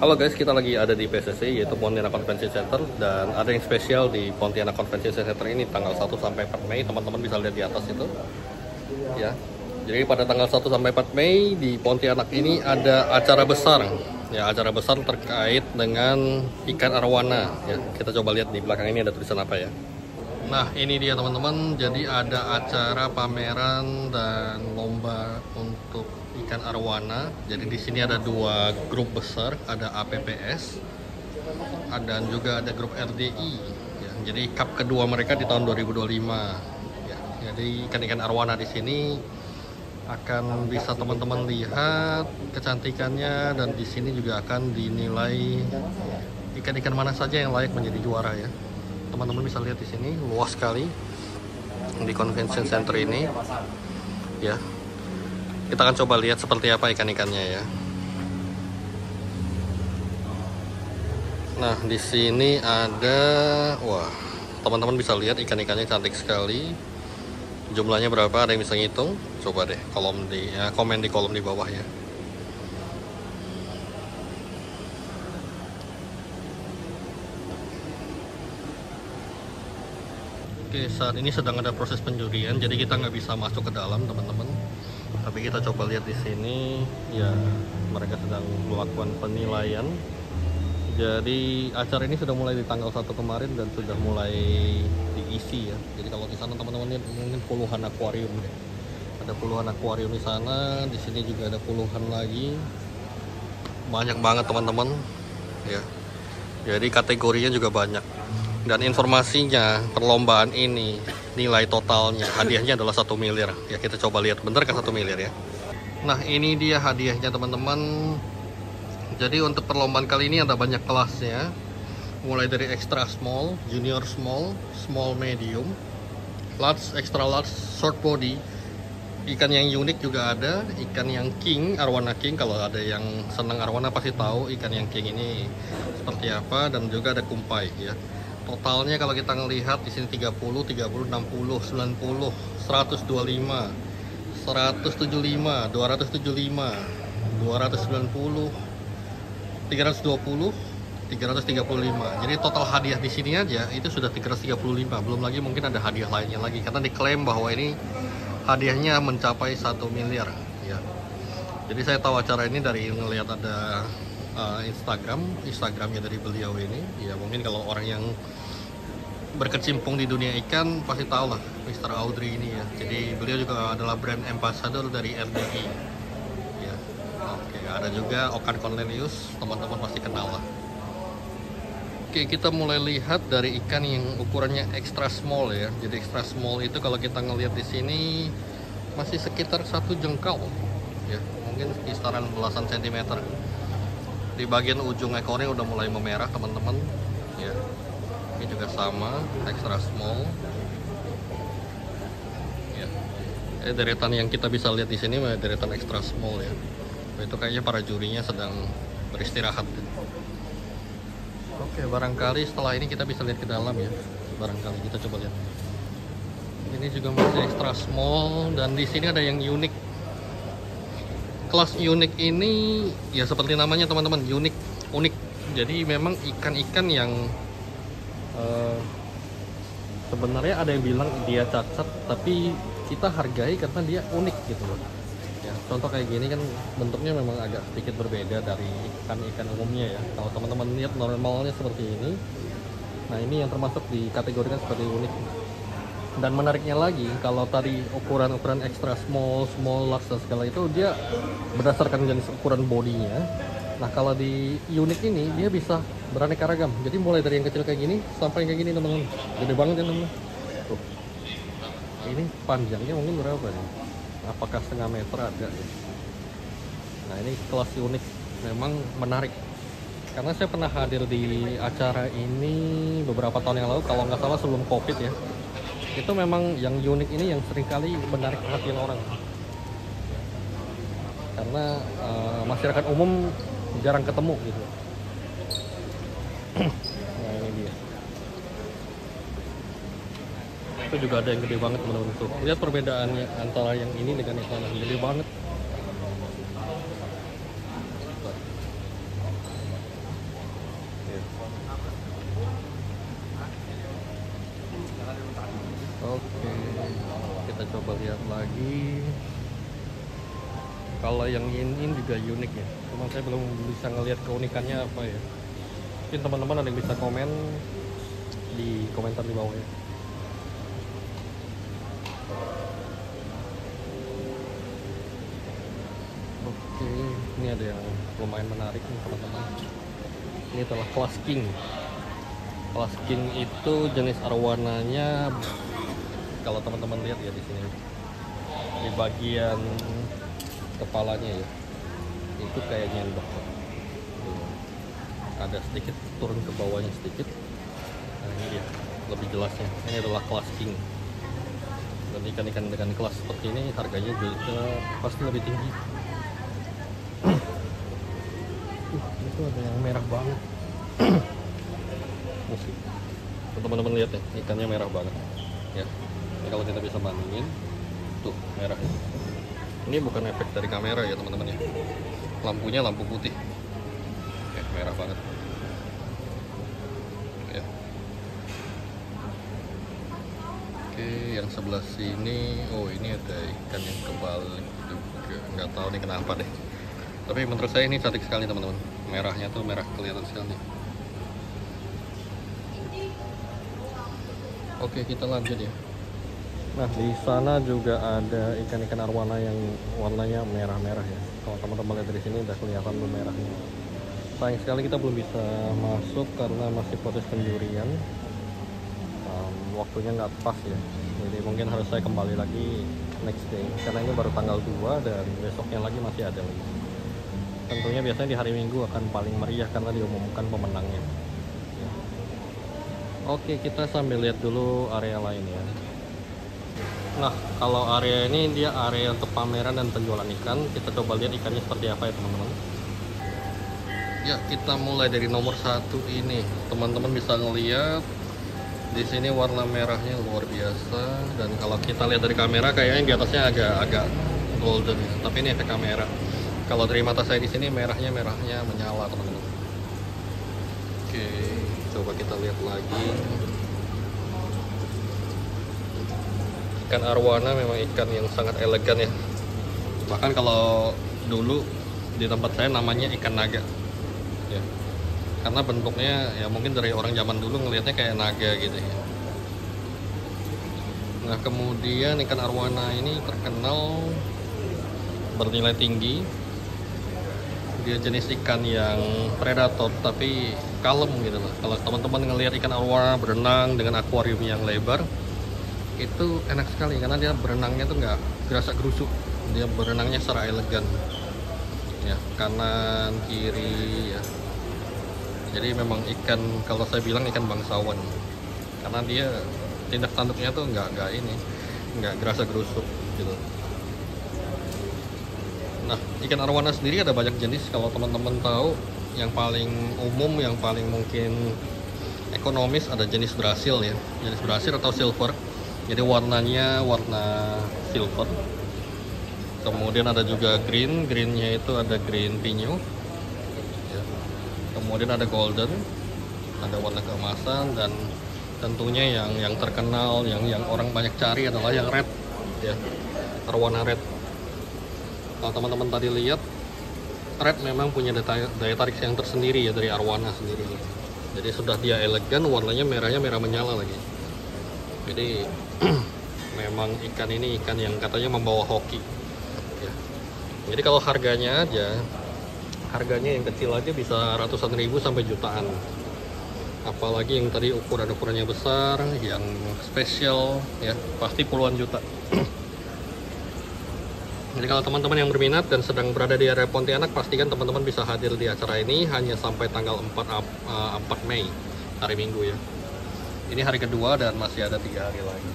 Halo guys, kita lagi ada di PCC yaitu Pontianak Convention Center, dan ada yang spesial di Pontianak Convention Center ini tanggal 1 sampai 4 Mei. Teman-teman bisa lihat di atas itu. Ya. Jadi pada tanggal 1 sampai 4 Mei di Pontianak ini ada acara besar. Ya, acara besar terkait dengan ikan arwana. Ya, kita coba lihat di belakang ini ada tulisan apa ya. Nah, ini dia teman-teman. Jadi ada acara pameran dan lomba untuk ikan arwana. Jadi di sini ada dua grup besar, ada APPS dan juga ada grup RDI. Ya, jadi cup kedua mereka di tahun 2025. Ya, jadi ikan-ikan arwana di sini akan bisa teman-teman lihat kecantikannya, dan di sini juga akan dinilai ikan-ikan mana saja yang layak menjadi juara ya. Teman-teman bisa lihat di sini luas sekali di convention center ini. Ya. Kita akan coba lihat seperti apa ikan-ikannya ya. Nah, di sini ada, wah, teman-teman bisa lihat ikan-ikannya cantik sekali. Jumlahnya berapa? Ada yang bisa ngitung? Coba deh komen di kolom di bawah ya. Oke, saat ini sedang ada proses penjurian, jadi kita nggak bisa masuk ke dalam teman-teman. Tapi kita coba lihat di sini, ya mereka sedang melakukan penilaian. Jadi acara ini sudah mulai di tanggal 1 kemarin dan sudah mulai diisi ya. Jadi kalau di sana teman-teman lihat mungkin puluhan akuarium deh. Ada puluhan akuarium di sana, di sini juga ada puluhan lagi. Banyak banget teman-teman. Ya. Jadi kategorinya juga banyak. Dan informasinya perlombaan ini nilai totalnya hadiahnya adalah 1 miliar ya. Kita coba lihat bentar kan 1 miliar ya. Nah, ini dia hadiahnya teman-teman. Jadi untuk perlombaan kali ini ada banyak kelasnya, mulai dari extra small, junior small, small medium, large, extra large, short body. Ikan yang unik juga ada, ikan yang king, arwana king. Kalau ada yang senang arwana pasti tahu ikan yang king ini seperti apa. Dan juga ada kumpai ya. Totalnya kalau kita ngelihat di sini 30, 60, 90, 125, 175, 275, 290, 320, 335. Jadi total hadiah di sini aja itu sudah 335. Belum lagi mungkin ada hadiah lainnya lagi, karena diklaim bahwa ini hadiahnya mencapai 1 miliar ya. Jadi saya tahu acara ini dari ngelihat ada Instagramnya dari beliau ini ya. Mungkin kalau orang yang berkecimpung di dunia ikan pasti tahu lah Mr. Audrey ini ya. Jadi beliau juga adalah brand ambassador dari RDI ya. Oke, ada juga Okan Cornelius, teman-teman pasti kenal lah. Oke, kita mulai lihat dari ikan yang ukurannya extra small ya. Jadi extra small itu kalau kita ngelihat di sini masih sekitar 1 jengkal ya, mungkin kisaran belasan sentimeter. Di bagian ujung ekornya udah mulai memerah teman-teman ya. Ini juga sama, extra small ya. Deretan yang kita bisa lihat di sini deretan extra small ya. Itu kayaknya para jurinya sedang beristirahat. Oke, barangkali setelah ini kita bisa lihat ke dalam ya. Barangkali kita coba lihat. Ini juga masih extra small, dan di sini ada yang unik. Kelas unik ini ya seperti namanya teman-teman, unik. Jadi memang ikan-ikan yang sebenarnya ada yang bilang dia cacat, tapi kita hargai karena dia unik gitu loh. Ya, contoh kayak gini kan bentuknya memang agak sedikit berbeda dari ikan-ikan umumnya ya. Kalau teman-teman lihat normalnya seperti ini, nah ini yang termasuk dikategorikan sebagai unik. Dan menariknya lagi, kalau tadi ukuran-ukuran extra small, large dan segala itu dia berdasarkan jenis ukuran bodinya. Nah, kalau di unik ini dia bisa beraneka ragam. Jadi mulai dari yang kecil kayak gini sampai kayak gini teman-teman. Gede banget ya teman-teman. Tuh. Ini panjangnya mungkin berapa nih? Apakah setengah meter ada ya? Nah, ini kelas unik, memang menarik. Karena saya pernah hadir di acara ini beberapa tahun yang lalu, kalau nggak salah sebelum COVID ya. Itu memang yang unik ini yang seringkali menarik perhatian orang. Karena masyarakat umum jarang ketemu gitu. Nah, ini dia. Itu juga ada yang gede banget teman-teman tuh. Lihat perbedaannya antara yang ini dengan yang sana, gede banget. Oke, kita coba lihat lagi. Kalau yang ini juga unik ya, cuman saya belum bisa ngelihat keunikannya apa ya. Mungkin teman-teman ada yang bisa komen di komentar di bawah ya. Oke, ini ada yang lumayan menarik nih teman-teman. Ini adalah Class King. Class King itu jenis arwananya, kalau teman-teman lihat ya di sini, di bagian kepalanya ya, itu kayak nyendok. Ada sedikit turun ke bawahnya sedikit. Nah ini dia lebih jelasnya. Ini adalah Class King. Dan ikan-ikan dengan kelas seperti ini harganya juga pasti lebih tinggi. Itu ada yang merah banget. Teman-teman lihat ya, ikannya merah banget ya. Ini kalau kita bisa bandingin tuh merahnya. Ini bukan efek dari kamera ya teman-teman ya, lampunya lampu putih. Merah banget ya. Oke, yang sebelah sini, oh ini ada ikan yang kebalik juga, nggak tahu nih kenapa deh, tapi menurut saya ini cantik sekali teman-teman. Merahnya tuh merah kelihatan sekali. Oke, kita lanjut ya. Nah, di sana juga ada ikan-ikan arwana yang warnanya merah-merah ya. Kalau teman-teman lihat dari sini udah kelihatan tuh merahnya. Sayang sekali kita belum bisa masuk karena masih proses penjurian. Waktunya nggak pas ya. Jadi mungkin harus saya kembali lagi next day. Karena ini baru tanggal 2 dan besoknya lagi masih ada lagi. Tentunya biasanya di hari Minggu akan paling meriah karena diumumkan pemenangnya. Oke, kita sambil lihat dulu area lain ya. Nah, kalau area ini dia area untuk pameran dan penjualan ikan. Kita coba lihat ikannya seperti apa ya teman-teman. Ya, kita mulai dari nomor 1 ini. Teman-teman bisa ngeliat di sini warna merahnya luar biasa. Dan kalau kita lihat dari kamera kayaknya di atasnya agak golden ya. Tapi ini efek kamera. Kalau dari mata saya di sini merahnya menyala teman-teman. Oke, coba kita lihat lagi. Ikan arwana memang ikan yang sangat elegan ya. Bahkan kalau dulu di tempat saya namanya ikan naga ya. Karena bentuknya ya mungkin dari orang zaman dulu ngelihatnya kayak naga gitu ya. Nah, kemudian ikan arwana ini terkenal bernilai tinggi. Dia jenis ikan yang predator tapi kalem gitu loh. Kalau teman-teman ngelihat ikan arwana berenang dengan akuarium yang lebar, itu enak sekali karena dia berenangnya tuh nggak gerasak gerusuk. Dia berenangnya secara elegan ya, kanan kiri ya. Jadi memang ikan, kalau saya bilang ikan bangsawan, karena dia tindak tanduknya tuh nggak gerasa gerusuk gitu. Nah, ikan arwana sendiri ada banyak jenis. Kalau teman-teman tahu, yang paling umum, yang paling mungkin ekonomis ada jenis Brasil ya, jenis Brasil atau silver. Jadi warnanya warna silver. Kemudian ada juga greennya itu ada green pinyo. Kemudian ada golden, ada warna keemasan, dan tentunya yang terkenal, yang orang banyak cari adalah yang red ya, arwana red. Kalau teman-teman tadi lihat, red memang punya daya tarik yang tersendiri ya dari arwana sendiri. Jadi sudah dia elegan, warnanya merahnya merah menyala lagi. Jadi memang ikan ini ikan yang katanya membawa hoki ya. Jadi kalau harganya yang kecil aja bisa ratusan ribu sampai jutaan. Apalagi yang tadi ukurannya besar, yang spesial ya pasti puluhan juta. Jadi kalau teman-teman yang berminat dan sedang berada di area Pontianak, pastikan teman-teman bisa hadir di acara ini hanya sampai tanggal 4 Mei, hari Minggu ya. Ini hari kedua dan masih ada 3 hari lagi.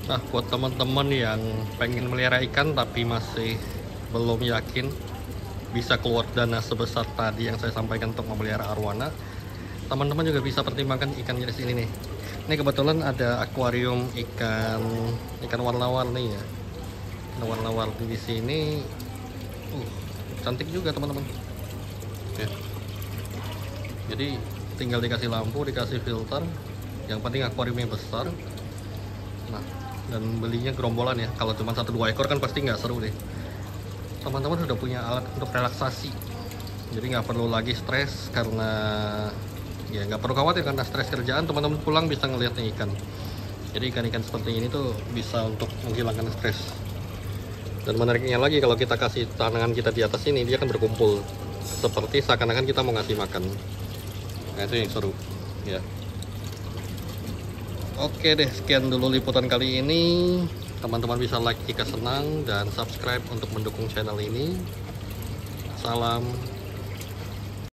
Nah, buat teman-teman yang pengen melihara ikan tapi masih belum yakin bisa keluar dana sebesar tadi yang saya sampaikan untuk memelihara arwana, teman-teman juga bisa pertimbangkan ikan jenis ini nih. Ini kebetulan ada akuarium ikan warna-warni ya. Warna-warni di sini, cantik juga teman-teman. Ya. Jadi tinggal dikasih lampu, dikasih filter, yang penting akuariumnya besar. Nah, dan belinya gerombolan ya. Kalau cuma 1-2 ekor kan pasti nggak seru deh. Teman-teman sudah punya alat untuk relaksasi, jadi nggak perlu lagi stres karena ya nggak perlu khawatir karena stres kerjaan. Teman-teman pulang bisa ngeliat nih ikan. Jadi ikan-ikan seperti ini tuh bisa untuk menghilangkan stres. Dan menariknya lagi, kalau kita kasih tangan kita di atas ini, dia akan berkumpul seperti seakan-akan kita mau ngasih makan. Nah, itu yang seru ya. Oke deh, sekian dulu liputan kali ini. Teman-teman bisa like jika senang dan subscribe untuk mendukung channel ini. Salam